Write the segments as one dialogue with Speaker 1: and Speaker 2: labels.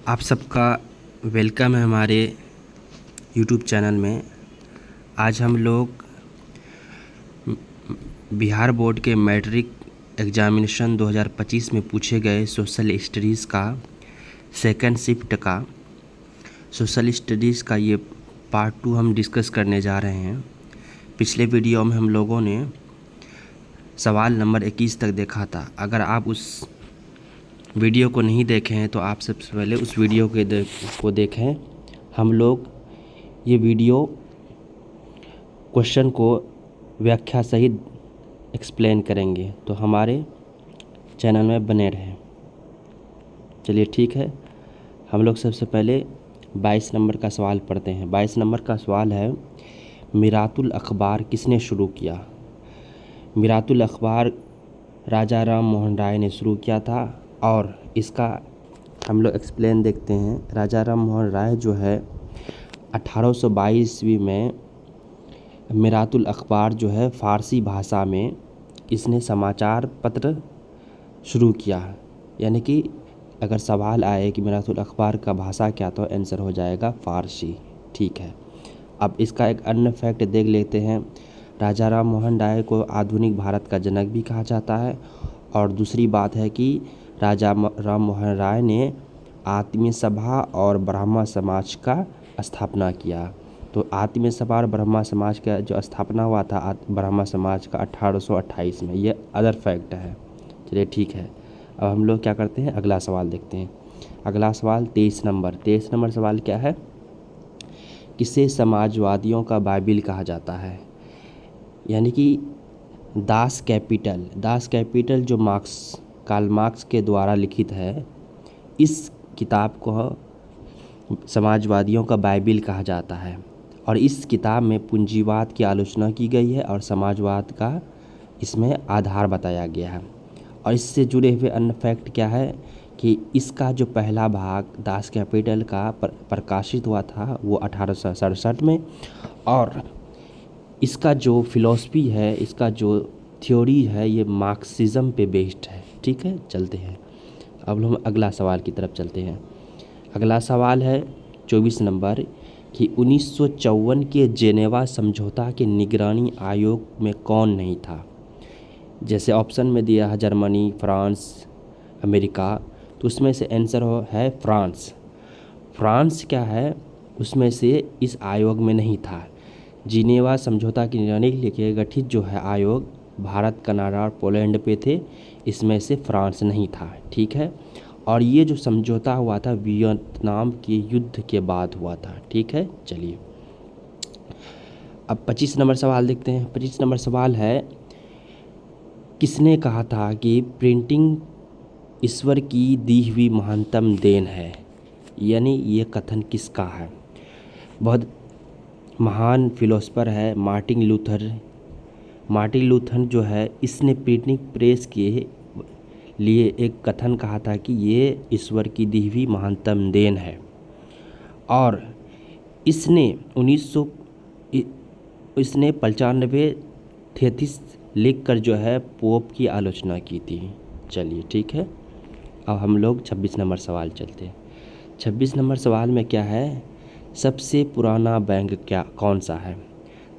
Speaker 1: आप सबका वेलकम है हमारे यूट्यूब चैनल में। आज हम लोग बिहार बोर्ड के मैट्रिक एग्जामिनेशन 2025 में पूछे गए सोशल स्टडीज़ का सेकंड शिफ्ट का सोशल स्टडीज़ का ये पार्ट 2 हम डिस्कस करने जा रहे हैं। पिछले वीडियो में हम लोगों ने सवाल नंबर 21 तक देखा था। अगर आप उस वीडियो को नहीं देखे हैं तो आप सबसे पहले उस वीडियो को देखें। हम लोग ये वीडियो क्वेश्चन को व्याख्या सहित एक्सप्लेन करेंगे, तो हमारे चैनल में बने रहें। चलिए ठीक है, हम लोग सबसे पहले 22 नंबर का सवाल पढ़ते हैं। 22 नंबर का सवाल है, मिरातुल अखबार किसने शुरू किया? मिरातुल अखबार राजा राम मोहन राय ने शुरू किया था। और इसका हम लोग एक्सप्लेन देखते हैं। राजा राम मोहन राय जो है 1822 ईस्वी में मिरातुल अखबार जो है फ़ारसी भाषा में इसने समाचार पत्र शुरू किया। यानी कि अगर सवाल आए कि मिरातुल अखबार का भाषा क्या, तो आंसर हो जाएगा फ़ारसी। ठीक है, अब इसका एक अन्य फैक्ट देख लेते हैं। राजा राम मोहन राय को आधुनिक भारत का जनक भी कहा जाता है। और दूसरी बात है कि राजा राम मोहन राय ने आत्मीय सभा और ब्राह्मण समाज का स्थापना किया। तो आत्मीय सभा और ब्राह्मण समाज का जो स्थापना हुआ था ब्राह्मण समाज का 1828 में, ये अदर फैक्ट है। चलिए ठीक है, अब हम लोग क्या करते हैं, अगला सवाल देखते हैं। अगला सवाल 23 नंबर सवाल क्या है, किसे समाजवादियों का बाइबिल कहा जाता है? यानी कि दास कैपिटल जो कार्ल मार्क्स के द्वारा लिखित है, इस किताब को समाजवादियों का बाइबिल कहा जाता है। और इस किताब में पूंजीवाद की आलोचना की गई है और समाजवाद का इसमें आधार बताया गया है। और इससे जुड़े हुए अन्य फैक्ट क्या है कि इसका जो पहला भाग दास कैपिटल का प्रकाशित हुआ था वो 1867 में। और इसका जो फिलॉसफी है, इसका जो थ्योरी है, ये मार्क्सिज्म पे बेस्ड है। ठीक है, चलते हैं। अब हम अगला सवाल की तरफ चलते हैं। अगला सवाल है 24 नंबर कि 1954 के जेनेवा समझौता के निगरानी आयोग में कौन नहीं था? जैसे ऑप्शन में दिया है जर्मनी, फ्रांस, अमेरिका, तो उसमें से आंसर है फ्रांस। फ्रांस क्या है, उसमें से इस आयोग में नहीं था। जिनेवा समझौता की निगरानी के लिए गठित जो है आयोग भारत, कनाडा और पोलैंड पे थे, इसमें से फ्रांस नहीं था। ठीक है, और ये जो समझौता हुआ था वियतनाम के युद्ध के बाद हुआ था। ठीक है, चलिए अब 25 नंबर सवाल देखते हैं। 25 नंबर सवाल है, किसने कहा था कि प्रिंटिंग ईश्वर की दी हुई महानतम देन है? यानी ये कथन किसका है? बहुत महान फिलोसफर है मार्टिन लूथर जो है, इसने प्रिंटिंग प्रेस के लिए एक कथन कहा था कि ये ईश्वर की दी हुई महानतम देन है। और इसने 95 लिख कर जो है पोप की आलोचना की थी। चलिए ठीक है, अब हम लोग 26 नंबर सवाल चलते हैं। 26 नंबर सवाल में क्या है, सबसे पुराना बैंक कौन सा है?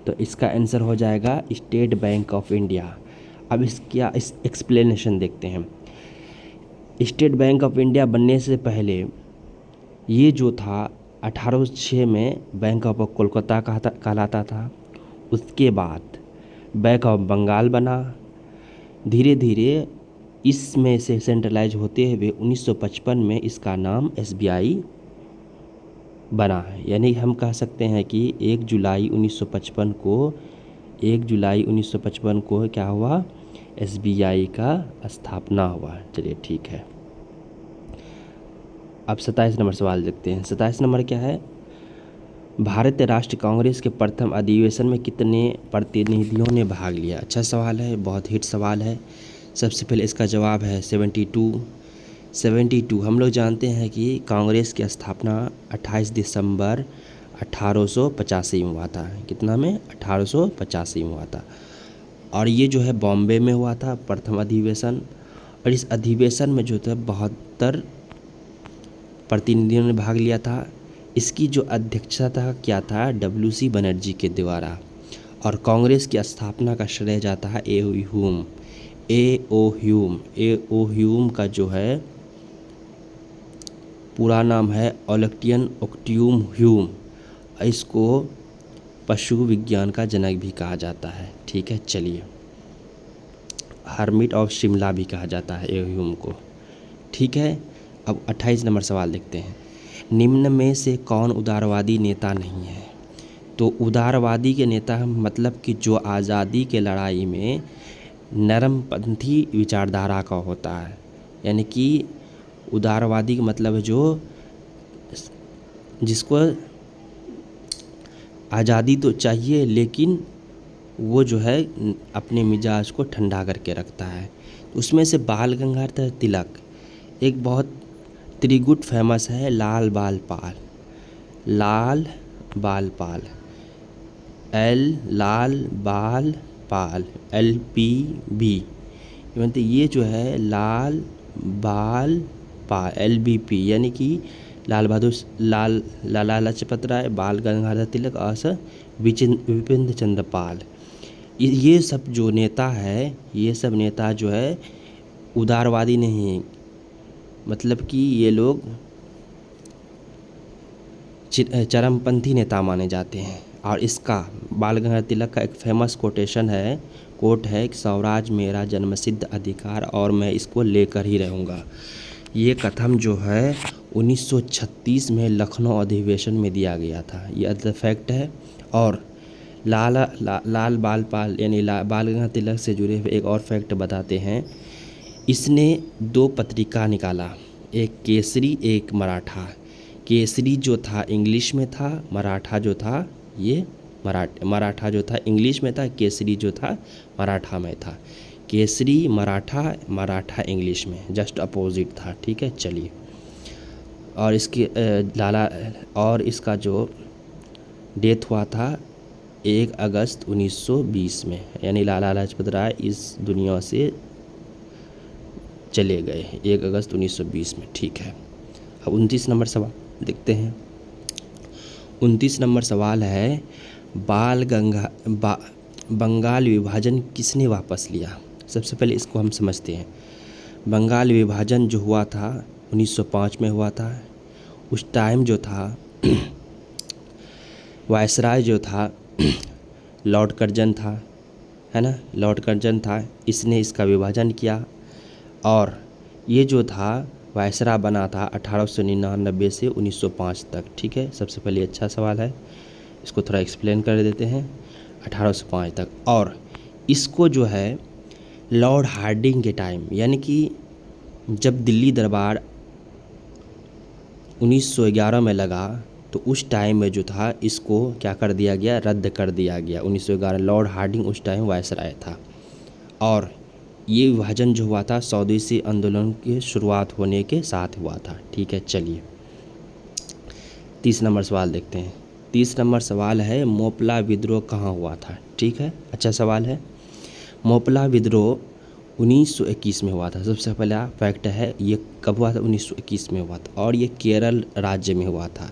Speaker 1: तो इसका आंसर हो जाएगा स्टेट बैंक ऑफ इंडिया। अब इसका एक्सप्लेनेशन देखते हैं। स्टेट बैंक ऑफ इंडिया बनने से पहले ये जो था 1806 में बैंक ऑफ कोलकाता कहलाता था। उसके बाद बैंक ऑफ बंगाल बना। धीरे धीरे इसमें से सेंट्रलाइज होते हुए 1955 में इसका नाम SBI बना है। यानी हम कह सकते हैं कि 1 जुलाई 1955 को क्या हुआ, SBI का स्थापना हुआ। चलिए ठीक है, अब 27 नंबर सवाल देखते हैं। 27 नंबर क्या है, भारतीय राष्ट्रीय कांग्रेस के प्रथम अधिवेशन में कितने प्रतिनिधियों ने भाग लिया? अच्छा सवाल है, बहुत हिट सवाल है। सबसे पहले इसका जवाब है 72। हम लोग जानते हैं कि कांग्रेस की स्थापना 28 दिसंबर 1885 में हुआ था। कितना में? 1885 में हुआ था। और ये जो है बॉम्बे में हुआ था प्रथम अधिवेशन। और इस अधिवेशन में जो था 72 प्रतिनिधियों ने भाग लिया था। इसकी जो अध्यक्षता क्या था WC बनर्जी के द्वारा। और कांग्रेस की स्थापना का श्रेय जाता है ए ओ ह्यूम का जो है पूरा नाम है ऑलक्टियन ओक्टियम ह्यूम। इसको पशु विज्ञान का जनक भी कहा जाता है। ठीक है, चलिए हर्मिट ऑफ शिमला भी कहा जाता है ए ह्यूम को। ठीक है, अब 28 नंबर सवाल देखते हैं। निम्न में से कौन उदारवादी नेता नहीं है? तो उदारवादी के नेता मतलब कि जो आज़ादी के लड़ाई में नरमपंथी विचारधारा का होता है, यानी कि उदारवादी का मतलब है जो जिसको आज़ादी तो चाहिए लेकिन वो जो है अपने मिजाज को ठंडा करके रखता है। उसमें से बाल गंगाधर तिलक एक बहुत त्रिगुट फेमस है, लाल बाल पाल LBP, मतलब ये जो है लाल बाल पाल LBP यानी कि लाला लाजपत राय, बाल गंगाधर तिलक और विपिन चंद्र पाल। ये सब जो नेता है, ये सब नेता जो है उदारवादी नहीं है, मतलब कि ये लोग चरमपंथी नेता माने जाते हैं। और इसका बाल गंगाधर तिलक का एक फेमस कोट है कि स्वराज मेरा जन्मसिद्ध अधिकार और मैं इसको लेकर ही रहूँगा। ये कथन जो है 1936 में लखनऊ अधिवेशन में दिया गया था। ये अदर फैक्ट है। और लाल बाल पाल यानी बाल गंगाधर तिलक से जुड़े हुए एक और फैक्ट बताते हैं। इसने 2 पत्रिका निकाला, एक केसरी एक मराठा। केसरी जो था इंग्लिश में था, मराठा जो था मराठा जो था इंग्लिश में था, केसरी जो था मराठा में था। केसरी मराठा इंग्लिश में, जस्ट अपोजिट था। ठीक है, चलिए। और इसका जो डेथ हुआ था 1 अगस्त 1920 में, यानी लाला लाजपत राय इस दुनिया से चले गए 1 अगस्त 1920 में। ठीक है, अब 29 नंबर सवाल देखते हैं। 29 नंबर सवाल है बंगाल विभाजन किसने वापस लिया? सबसे पहले इसको हम समझते हैं। बंगाल विभाजन जो हुआ था 1905 में हुआ था। उस टाइम जो था वायसराय जो था लॉर्ड कर्जन था, है ना, लॉर्ड कर्जन था। इसने इसका विभाजन किया और ये जो था वायसराय बना था 1899 से 1905 तक। ठीक है, सबसे पहले अच्छा सवाल है, इसको थोड़ा एक्सप्लेन कर देते हैं। 1805 तक, और इसको जो है लॉर्ड हार्डिंग के टाइम, यानी कि जब दिल्ली दरबार 1911 में लगा तो उस टाइम में जो था इसको क्या कर दिया गया, रद्द कर दिया गया 1911। लॉर्ड हार्डिंग उस टाइम वायसराय था। और ये विभाजन जो हुआ था स्वदेशी आंदोलन की शुरुआत होने के साथ हुआ था। ठीक है, चलिए 30 नंबर सवाल देखते हैं। 30 नंबर सवाल है मोपला विद्रोह कहाँ हुआ था? ठीक है, अच्छा सवाल है। मोपला विद्रोह 1921 में हुआ था। सबसे पहला फैक्ट है, ये कब हुआ था? 1921 में हुआ था और ये केरल राज्य में हुआ था।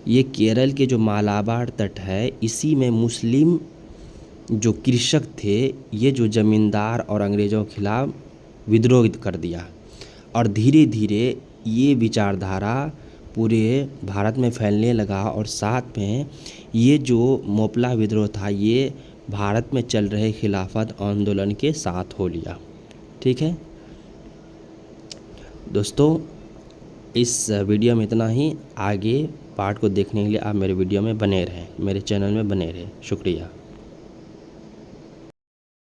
Speaker 1: ये केरल के जो मालाबार तट है, इसी में मुस्लिम जो कृषक थे, ये जो ज़मींदार और अंग्रेज़ों के खिलाफ विद्रोह कर दिया और धीरे धीरे ये विचारधारा पूरे भारत में फैलने लगा। और साथ में ये जो मोपला विद्रोह था, ये भारत में चल रहे खिलाफत आंदोलन के साथ हो लिया। ठीक है दोस्तों, इस वीडियो में इतना ही। आगे पार्ट को देखने के लिए आप मेरे वीडियो में बने रहें, मेरे चैनल में बने रहें। शुक्रिया।